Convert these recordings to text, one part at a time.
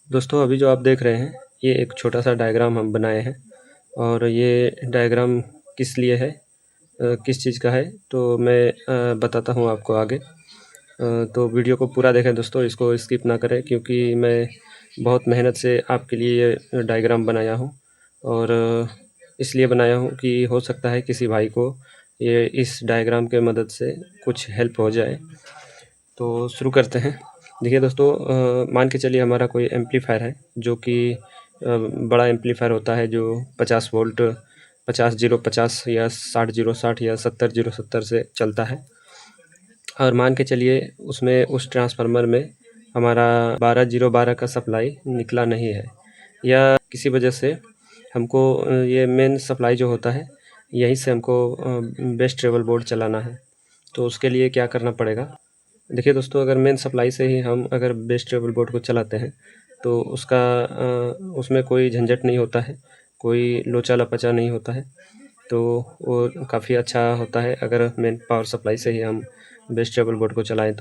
दोस्तों अभी जो आप देख रहे हैं ये एक छोटा सा डायग्राम हम बनाए हैं और ये डायग्राम किस लिए है, किस चीज़ का है तो मैं बताता हूँ आपको आगे। तो वीडियो को पूरा देखें दोस्तों, इसको स्किप ना करें क्योंकि मैं बहुत मेहनत से आपके लिए ये डायग्राम बनाया हूँ और इसलिए बनाया हूँ कि हो सकता है किसी भाई को ये इस डायग्राम के मदद से कुछ हेल्प हो जाए। तो शुरू करते हैं। देखिए दोस्तों, मान के चलिए हमारा कोई एम्पलीफायर है जो कि बड़ा एम्पलीफायर होता है जो 50 वोल्ट 50 0 50 या 60 0 60 या 70 0 70 से चलता है। और मान के चलिए उसमें उस ट्रांसफार्मर में हमारा 12 0 12 का सप्लाई निकला नहीं है या किसी वजह से हमको ये मेन सप्लाई जो होता है यहीं से हमको बेस ट्रेवल बोर्ड चलाना है। तो उसके लिए क्या करना पड़ेगा? देखिए दोस्तों, अगर मेन सप्लाई से ही हम अगर बेस ट्रेवल बोर्ड को चलाते हैं तो उसका उसमें कोई झंझट नहीं होता है, कोई लोचा लपचा नहीं होता है। तो वो काफ़ी अच्छा होता है अगर मेन पावर सप्लाई से ही हम बेस ट्रेवल बोर्ड को चलाएं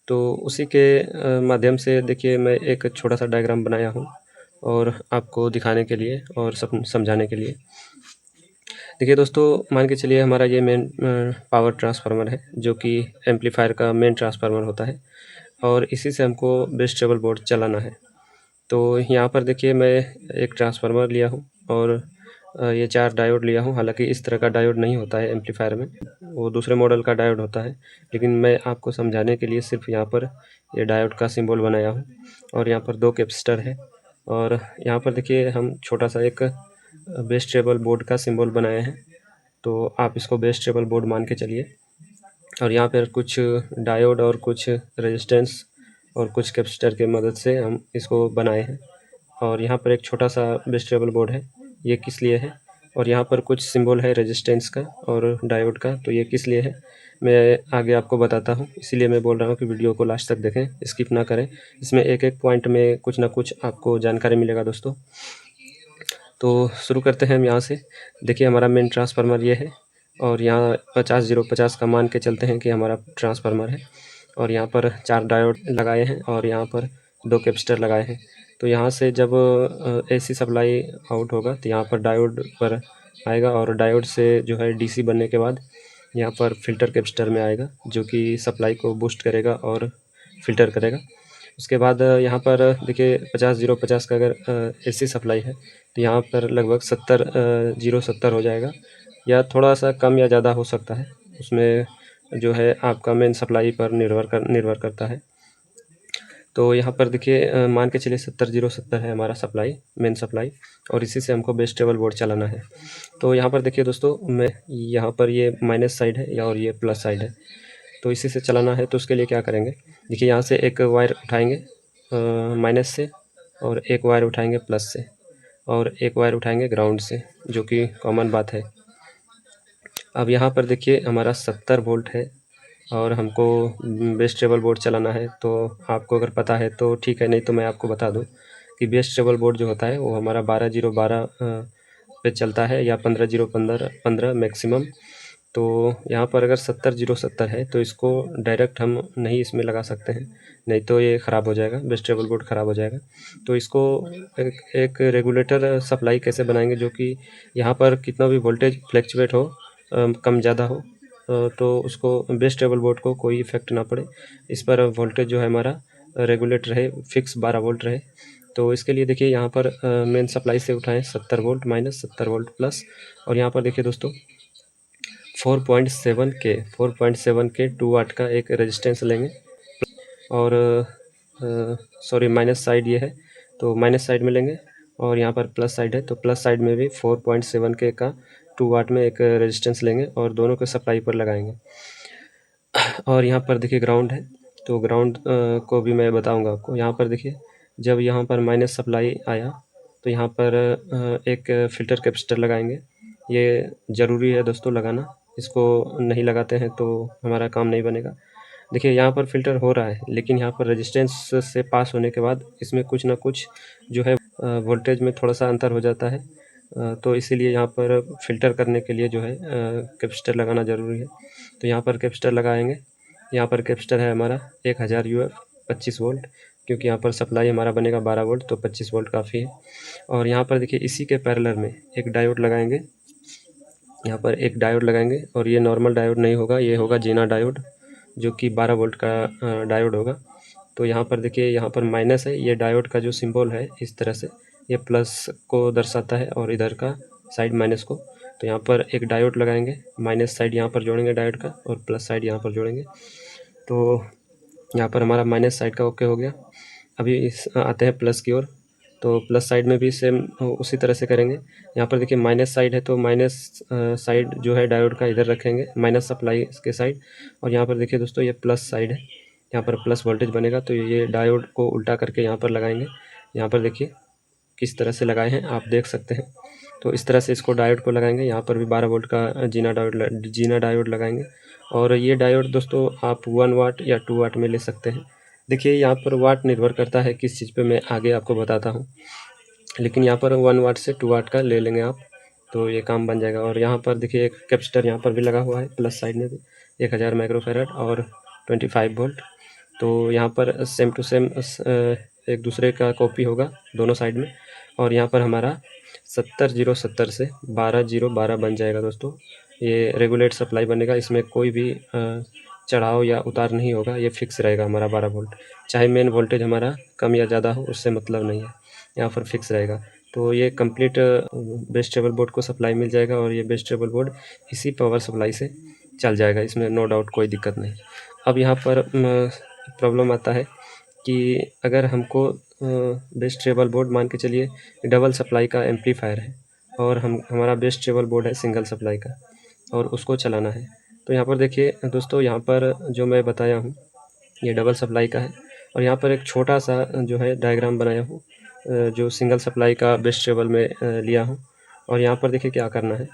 तो उसी के माध्यम से देखिए मैं एक छोटा सा डायग्राम बनाया हूँ और आपको दिखाने के लिए और समझाने के लिए। देखिए दोस्तों, मान के चलिए हमारा ये मेन पावर ट्रांसफार्मर है जो कि एम्पलीफायर का मेन ट्रांसफार्मर होता है और इसी से हमको बेस ट्रेवल बोर्ड चलाना है। तो यहाँ पर देखिए मैं एक ट्रांसफार्मर लिया हूँ और ये 4 डायोड लिया हूँ। हालांकि इस तरह का डायोड नहीं होता है एम्पलीफायर में, वो दूसरे मॉडल का डायोड होता है, लेकिन मैं आपको समझाने के लिए सिर्फ यहाँ पर ये डायोड का सिंबल बनाया हूँ। और यहाँ पर 2 कैपेसिटर है और यहाँ पर देखिए हम छोटा सा एक बेस ट्रेवल बोर्ड का सिंबल बनाए हैं। तो आप इसको बेस ट्रेवल बोर्ड मान के चलिए और यहाँ पर कुछ डायोड और कुछ रेजिस्टेंस और कुछ कैपेसिटर के मदद से हम इसको बनाए हैं। और यहाँ पर एक छोटा सा बेस ट्रेवल बोर्ड है, ये किस लिए है? और यहाँ पर कुछ सिंबल है रेजिस्टेंस का और डायोड का, तो ये किस लिए है मैं आगे आपको बताता हूँ। इसीलिए मैं बोल रहा हूँ कि वीडियो को लास्ट तक देखें, स्किप ना करें। इसमें एक एक पॉइंट में कुछ ना कुछ आपको जानकारी मिलेगा दोस्तों। तो शुरू करते हैं हम यहाँ से। देखिए हमारा मेन ट्रांसफार्मर ये है और यहाँ 50 0 50 का मान के चलते हैं कि हमारा ट्रांसफार्मर है और यहाँ पर 4 डायोड लगाए हैं और यहाँ पर 2 कैपेसिटर लगाए हैं। तो यहाँ से जब एसी सप्लाई आउट होगा तो यहाँ पर डायोड पर आएगा और डायोड से जो है डीसी बनने के बाद यहाँ पर फ़िल्टर कैपेसिटर में आएगा जो कि सप्लाई को बूस्ट करेगा और फ़िल्टर करेगा। उसके बाद यहाँ पर देखिए 50 0 50 का अगर एसी सप्लाई है तो यहाँ पर लगभग 70 0 70 हो जाएगा या थोड़ा सा कम या ज़्यादा हो सकता है, उसमें जो है आपका मेन सप्लाई पर निर्भर करता है। तो यहाँ पर देखिए मान के चलिए 70 0 70 है हमारा सप्लाई, मेन सप्लाई, और इसी से हमको बेस ट्रेवल बोर्ड चलाना है। तो यहाँ पर देखिए दोस्तों, मैं यहाँ पर ये माइनस साइड है या और ये प्लस साइड है, तो इसी से चलाना है। तो उसके लिए क्या करेंगे? देखिए यहाँ से एक वायर उठाएंगे माइनस से और एक वायर उठाएंगे प्लस से और एक वायर उठाएंगे ग्राउंड से, जो कि कॉमन बात है। अब यहाँ पर देखिए हमारा 70 वोल्ट है और हमको बेस ट्रेवल बोर्ड चलाना है। तो आपको अगर पता है तो ठीक है, नहीं तो मैं आपको बता दूं कि बेस ट्रेवल बोर्ड जो होता है वो हमारा 12 0 12 पे चलता है या 15 0 15 मैक्सिमम। तो यहाँ पर अगर 70 0 70 है तो इसको डायरेक्ट हम नहीं इसमें लगा सकते हैं, नहीं तो ये ख़राब हो जाएगा, बेस ट्रेवल बोर्ड ख़राब हो जाएगा। तो इसको एक रेगुलेटर सप्लाई कैसे बनाएंगे जो कि यहाँ पर कितना भी वोल्टेज फ्लैक्चुएट हो, कम ज़्यादा हो, तो उसको बेस ट्रेवल बोर्ड को कोई इफेक्ट ना पड़े, इस पर वोल्टेज जो है हमारा रेगुलेट रहे, फिक्स 12 वोल्ट रहे। तो इसके लिए देखिए यहाँ पर मेन सप्लाई से उठाएं 70 वोल्ट माइनस 70 वोल्ट प्लस, और यहाँ पर देखिए दोस्तों 4.7 के 2 वाट का एक रेजिस्टेंस लेंगे और सॉरी माइनस साइड ये है तो माइनस साइड में लेंगे और यहाँ पर प्लस साइड है तो प्लस साइड में भी 4.7 के का 2 वाट में एक रेजिस्टेंस लेंगे और दोनों को सप्लाई पर लगाएंगे। और यहाँ पर देखिए ग्राउंड है, तो ग्राउंड को भी मैं बताऊंगा आपको। यहाँ पर देखिए जब यहाँ पर माइनस सप्लाई आया तो यहाँ पर एक फ़िल्टर कैपेसिटर लगाएंगे। ये ज़रूरी है दोस्तों लगाना, इसको नहीं लगाते हैं तो हमारा काम नहीं बनेगा। देखिए यहाँ पर फ़िल्टर हो रहा है लेकिन यहाँ पर रेजिस्टेंस से पास होने के बाद इसमें कुछ ना कुछ जो है वोल्टेज में थोड़ा सा अंतर हो जाता है। तो इसीलिए यहाँ पर फ़िल्टर करने के लिए जो है कैपेसिटर लगाना ज़रूरी है। तो यहाँ पर कैपेसिटर लगाएंगे। यहाँ पर कैपेसिटर है हमारा 1000 UF 25 वोल्ट, क्योंकि यहाँ पर सप्लाई हमारा बनेगा 12 वोल्ट, तो 25 वोल्ट काफ़ी है। और यहाँ पर देखिए इसी के पैरेलल में एक डायोड लगाएंगे, यहाँ पर एक डायोड लगाएंगे, और ये नॉर्मल डायोड नहीं होगा, ये होगा जीना डायोड, जो कि 12 वोल्ट का डायोड होगा। तो यहाँ पर देखिए, यहाँ पर माइनस है, ये डायोड का जो सिंबल है इस तरह से, ये प्लस को दर्शाता है और इधर का साइड माइनस को। तो यहाँ पर एक डायोड लगाएंगे, माइनस साइड यहाँ पर जोड़ेंगे डायोड का, और प्लस साइड यहाँ पर जोड़ेंगे। तो यहाँ पर हमारा माइनस साइड का ओके हो गया। अभी आते हैं प्लस की ओर। तो प्लस साइड में भी सेम उसी तरह से करेंगे। यहाँ पर देखिए माइनस साइड है, तो माइनस साइड जो है डायोड का इधर रखेंगे, माइनस सप्लाई के साइड। और यहाँ पर देखिए दोस्तों, ये प्लस साइड है, यहाँ पर प्लस वोल्टेज बनेगा, तो ये डायोड को उल्टा करके यहाँ पर लगाएंगे। यहाँ पर देखिए किस तरह से लगाए हैं, आप देख सकते हैं। तो इस तरह से इसको डायोड को लगाएंगे। यहाँ पर भी 12 वोल्ट का जीना डायोड लगाएंगे। और ये डायोड दोस्तों आप 1 वाट या 2 वाट में ले सकते हैं। देखिए यहाँ पर वाट निर्भर करता है किस चीज़ पे, मैं आगे आपको बताता हूँ, लेकिन यहाँ पर 1 वाट से 2 वाट का ले लेंगे आप, तो ये काम बन जाएगा। और यहाँ पर देखिए एक कैपेसिटर यहाँ पर भी लगा हुआ है, प्लस साइड में भी 1000 माइक्रोफैरड और 25 वोल्ट। तो यहाँ पर सेम टू सेम एक दूसरे का कॉपी होगा दोनों साइड में। और यहाँ पर हमारा 70 0 70 से 12 0 12 बन जाएगा दोस्तों। ये रेगुलेट सप्लाई बनेगा, इसमें कोई भी चढ़ाव या उतार नहीं होगा, ये फिक्स रहेगा हमारा 12 वोल्ट। चाहे मेन वोल्टेज हमारा कम या ज़्यादा हो, उससे मतलब नहीं है, यहाँ पर फिक्स रहेगा। तो ये कंप्लीट बेस ट्रेबल बोर्ड को सप्लाई मिल जाएगा, और ये बेस ट्रेबल बोर्ड इसी पावर सप्लाई से चल जाएगा, इसमें नो डाउट कोई दिक्कत नहीं। अब यहाँ पर प्रॉब्लम आता है कि अगर हमको बेस ट्रेबल बोर्ड, मान के चलिए डबल सप्लाई का एम्पलीफायर है, और हमारा बेस ट्रेबल बोर्ड है सिंगल सप्लाई का, और उसको चलाना है। तो यहाँ पर देखिए दोस्तों, यहाँ पर जो मैं बताया हूँ ये डबल सप्लाई का है, और यहाँ पर एक छोटा सा जो है डायग्राम बनाया हूँ, जो सिंगल सप्लाई का बेस ट्रेबल में लिया हूँ। और यहाँ पर देखिए क्या करना है,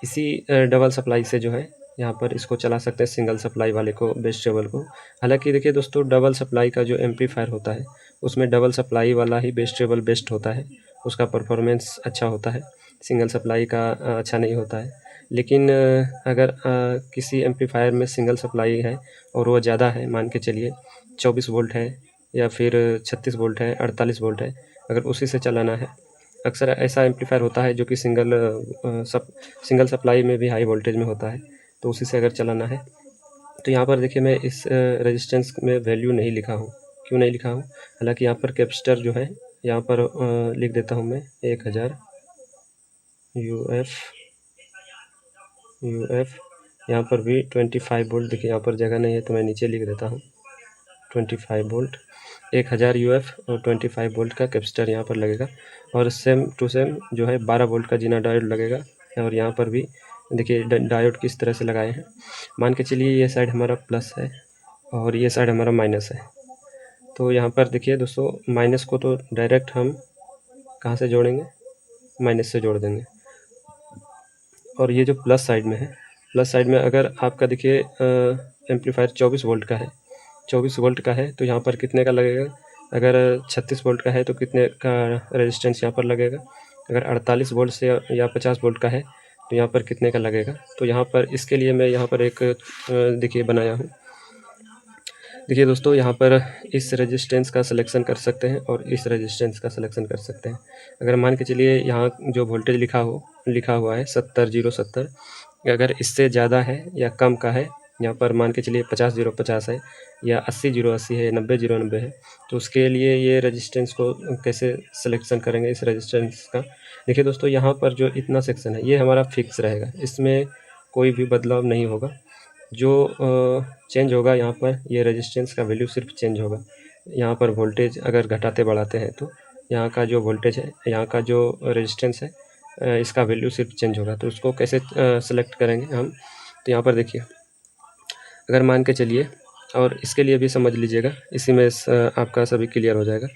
इसी डबल सप्लाई से जो है यहाँ पर इसको चला सकते हैं, सिंगल सप्लाई वाले को, बेस ट्रेबल को। हालांकि देखिए दोस्तों, डबल सप्लाई का जो एम्पलीफायर होता है उसमें डबल सप्लाई वाला ही बेस ट्रेबल बेस्ट होता है, उसका परफॉर्मेंस अच्छा होता है, सिंगल सप्लाई का अच्छा नहीं होता है। लेकिन अगर किसी एम्पलीफायर में सिंगल सप्लाई है और वो ज़्यादा है, मान के चलिए 24 वोल्ट है, या फिर 36 वोल्ट है, 48 वोल्ट है, अगर उसी से चलाना है, अक्सर ऐसा एम्पलीफायर होता है जो कि सिंगल सप्लाई में भी हाई वोल्टेज में होता है, तो उसी से अगर चलाना है। तो यहाँ पर देखिए मैं इस रेजिस्टेंस में वैल्यू नहीं लिखा हूँ, क्यों नहीं लिखा हूँ, हालांकि यहाँ पर कैपेसिटर जो है यहाँ पर लिख देता हूँ मैं 1000 UF। यहाँ पर भी 25 वोल्ट, देखिए यहाँ पर जगह नहीं है तो मैं नीचे लिख देता हूँ 25 वोल्ट, 1000 UF और 25 वोल्ट का कैपेसिटर यहाँ पर लगेगा। और सेम टू सेम जो है 12 वोल्ट का जीना डायोड लगेगा। और यहाँ पर भी देखिए डायोड किस तरह से लगाए हैं, मान के चलिए ये साइड हमारा प्लस है और ये साइड हमारा माइनस है। तो यहाँ पर देखिए दोस्तों, माइनस को तो डायरेक्ट हम कहाँ से जोड़ेंगे, माइनस से जोड़ देंगे। और ये जो प्लस साइड में है, प्लस साइड में अगर आपका देखिए एम्पलीफायर 24 वोल्ट का है, 24 वोल्ट का है, तो यहाँ पर कितने का लगेगा, अगर 36 वोल्ट का है तो कितने का रेजिस्टेंस यहाँ पर लगेगा, अगर 48 वोल्ट से या 50 वोल्ट का है तो यहाँ पर कितने का लगेगा। तो यहाँ पर इसके लिए मैं यहाँ पर एक देखिए बनाया हूँ। देखिए दोस्तों, यहाँ पर इस रेजिस्टेंस का सिलेक्शन कर सकते हैं और इस रेजिस्टेंस का सिलेक्शन कर सकते हैं। अगर मान के चलिए यहाँ जो वोल्टेज लिखा हुआ है 70 0 70, अगर इससे ज़्यादा है या कम का है, यहाँ पर मान के चलिए 50 0 50 है, या 80 0 80 है, 90 0 90 है, तो उसके लिए ये रेजिस्टेंस को कैसे सिलेक्शन करेंगे इस रेजिस्टेंस का। देखिए दोस्तों, यहाँ पर जो इतना सेक्शन है ये हमारा फिक्स रहेगा, इसमें कोई भी बदलाव नहीं होगा। जो चेंज होगा यहाँ पर, ये रेजिस्टेंस का वैल्यू सिर्फ चेंज होगा। यहाँ पर वोल्टेज अगर घटाते बढ़ाते हैं तो यहाँ का जो वोल्टेज है, यहाँ का जो रेजिस्टेंस है, इसका वैल्यू सिर्फ चेंज होगा। तो उसको कैसे सेलेक्ट करेंगे हम, तो यहाँ पर देखिए, अगर मान के चलिए, और इसके लिए भी समझ लीजिएगा, इसी में आपका सभी क्लियर हो जाएगा।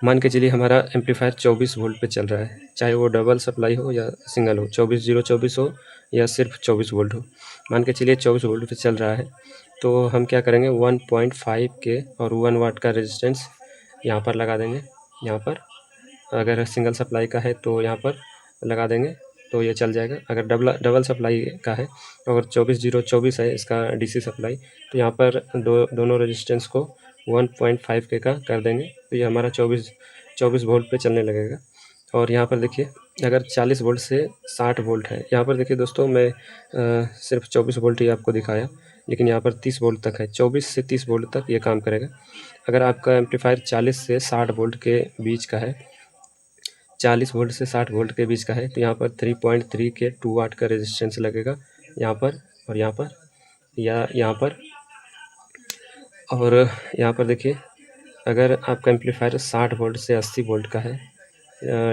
मान के चलिए हमारा एम्पलीफायर 24 वोल्ट पे चल रहा है, चाहे वो डबल सप्लाई हो या सिंगल हो, 24 0 24 हो या सिर्फ 24 वोल्ट हो, मान के चलिए 24 वोल्ट पे चल रहा है। तो हम क्या करेंगे, 1.5 के और 1 वाट का रेजिस्टेंस यहाँ पर लगा देंगे। यहाँ पर अगर सिंगल सप्लाई का है तो यहाँ पर लगा देंगे, तो ये चल जाएगा। अगर डबल सप्लाई का है, तो अगर 24 0 24 है इसका DC सप्लाई, तो यहाँ पर दोनों रेजिस्टेंस को 1.5 के का कर देंगे तो ये हमारा 24 वोल्ट पे चलने लगेगा। और यहाँ पर देखिए अगर 40 वोल्ट से 60 वोल्ट है, यहाँ पर देखिए दोस्तों मैं सिर्फ 24 वोल्ट ही आपको दिखाया, लेकिन यहाँ पर 30 वोल्ट तक है। 24 से 30 वोल्ट तक ये काम करेगा। अगर आपका एम्पलीफायर 40 से 60 वोल्ट के बीच का है, 40 वोल्ट से 60 वोल्ट के बीच का है, तो यहाँ पर 3.3 के 2 वाट का रेजिस्टेंस लगेगा यहाँ पर और यहाँ पर या यहाँ पर। और यहाँ पर देखिए अगर आपका एम्पलीफायर 60 वोल्ट से 80 वोल्ट का है,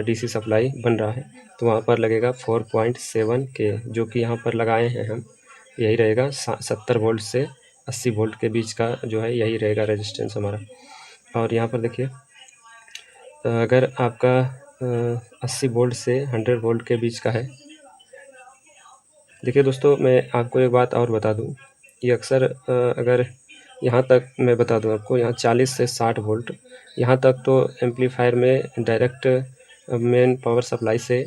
डीसी सप्लाई बन रहा है, तो वहाँ पर लगेगा 4.7 के, जो कि यहाँ पर लगाए हैं हम, यही रहेगा 70 वोल्ट से 80 वोल्ट के बीच का जो है, यही रहेगा रेजिस्टेंस हमारा। और यहाँ पर देखिए अगर आपका 80 वोल्ट से 100 वोल्ट के बीच का है। देखिए दोस्तों मैं आपको एक बात और बता दूं, ये अक्सर अगर यहाँ तक मैं बता दूं आपको, यहाँ 40 से 60 वोल्ट यहाँ तक तो एम्पलीफायर में डायरेक्ट मेन पावर सप्लाई से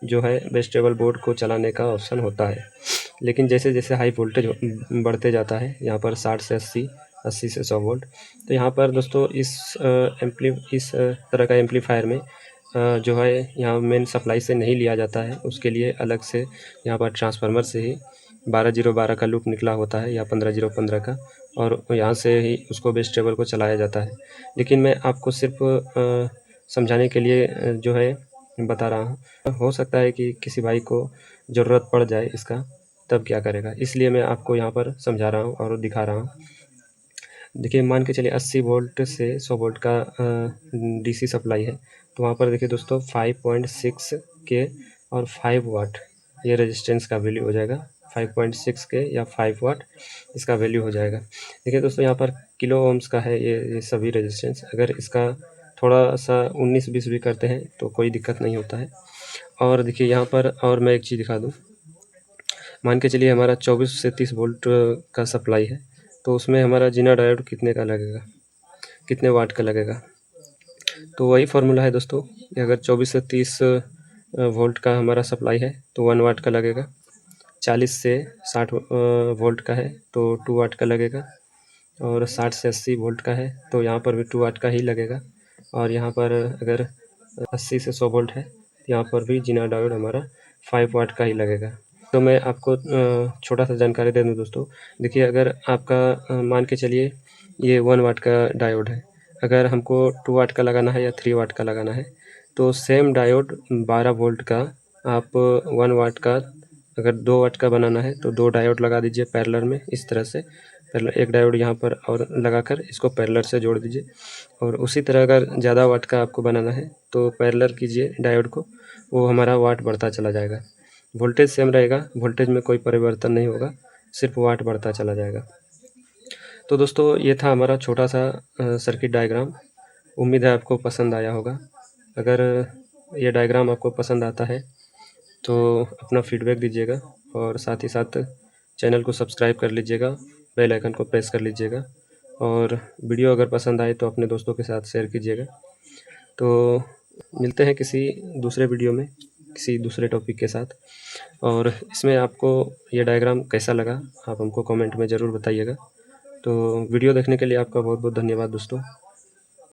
जो है वेजिटेबल बोर्ड को चलाने का ऑप्शन होता है। लेकिन जैसे जैसे हाई वोल्टेज बढ़ते जाता है, यहाँ पर 60 से 80 से 100 वोल्ट, तो यहाँ पर दोस्तों इस तरह का एम्पलीफायर में जो है यहाँ मेन सप्लाई से नहीं लिया जाता है। उसके लिए अलग से यहाँ पर ट्रांसफार्मर से ही 12012 का लूप निकला होता है या 15015 का, और यहाँ से ही उसको वेजिटेबल को चलाया जाता है। लेकिन मैं आपको सिर्फ समझाने के लिए जो है बता रहा हूँ। हो सकता है कि किसी भाई को ज़रूरत पड़ जाए इसका, तब क्या करेगा, इसलिए मैं आपको यहाँ पर समझा रहा हूँ और दिखा रहा हूँ। देखिए मान के चलिए 80 वोल्ट से 100 वोल्ट का डीसी सप्लाई है, तो वहाँ पर देखिए दोस्तों 5.6 के और 5 वाट ये रेजिस्टेंस का वैल्यू हो जाएगा। 5.6 के या 5 वाट इसका वैल्यू हो जाएगा। देखिए दोस्तों यहाँ पर किलो ओम्स का है ये सभी रेजिस्टेंस। अगर इसका थोड़ा सा 19-20 भी करते हैं तो कोई दिक्कत नहीं होता है। और देखिए यहाँ पर और मैं एक चीज़ दिखा दूँ, मान के चलिए हमारा 24 से 30 वोल्ट का सप्लाई है, तो उसमें हमारा जीना डायोड कितने का लगेगा, कितने वाट का लगेगा। तो वही फार्मूला है दोस्तों कि अगर 24 से 30 वोल्ट का हमारा सप्लाई है तो 1 वाट का लगेगा। 40 से 60 वोल्ट का है तो 2 वाट का लगेगा। और 60 से 80 वोल्ट का है तो यहाँ पर भी 2 वाट का ही लगेगा। और यहाँ पर अगर 80 से 100 वोल्ट है तो यहाँ पर भी जीना डायोड हमारा 5 वाट का ही लगेगा। तो मैं आपको छोटा सा जानकारी दे दूँ दोस्तों। देखिए अगर आपका मान के चलिए ये 1 वाट का डायोड है, अगर हमको 2 वाट का लगाना है या 3 वाट का लगाना है, तो सेम डायोड 12 वोल्ट का आप 1 वाट का, अगर 2 वाट का बनाना है तो 2 डायोड लगा दीजिए पैरेलल में, इस तरह से एक डायोड यहाँ पर और लगाकर इसको पैरेलल से जोड़ दीजिए। और उसी तरह अगर ज़्यादा वाट का आपको बनाना है तो पैरेलल कीजिए डायोड को, वो हमारा वाट बढ़ता चला जाएगा। वोल्टेज सेम रहेगा, वोल्टेज में कोई परिवर्तन नहीं होगा, सिर्फ वाट बढ़ता चला जाएगा। तो दोस्तों ये था हमारा छोटा सा सर्किट डायग्राम। उम्मीद है आपको पसंद आया होगा। अगर ये डायग्राम आपको पसंद आता है तो अपना फीडबैक दीजिएगा और साथ ही साथ चैनल को सब्सक्राइब कर लीजिएगा, बेल आइकन को प्रेस कर लीजिएगा। और वीडियो अगर पसंद आए तो अपने दोस्तों के साथ शेयर कीजिएगा। तो मिलते हैं किसी दूसरे वीडियो में किसी दूसरे टॉपिक के साथ। और इसमें आपको ये डायग्राम कैसा लगा आप हमको कमेंट में ज़रूर बताइएगा। तो वीडियो देखने के लिए आपका बहुत बहुत धन्यवाद दोस्तों।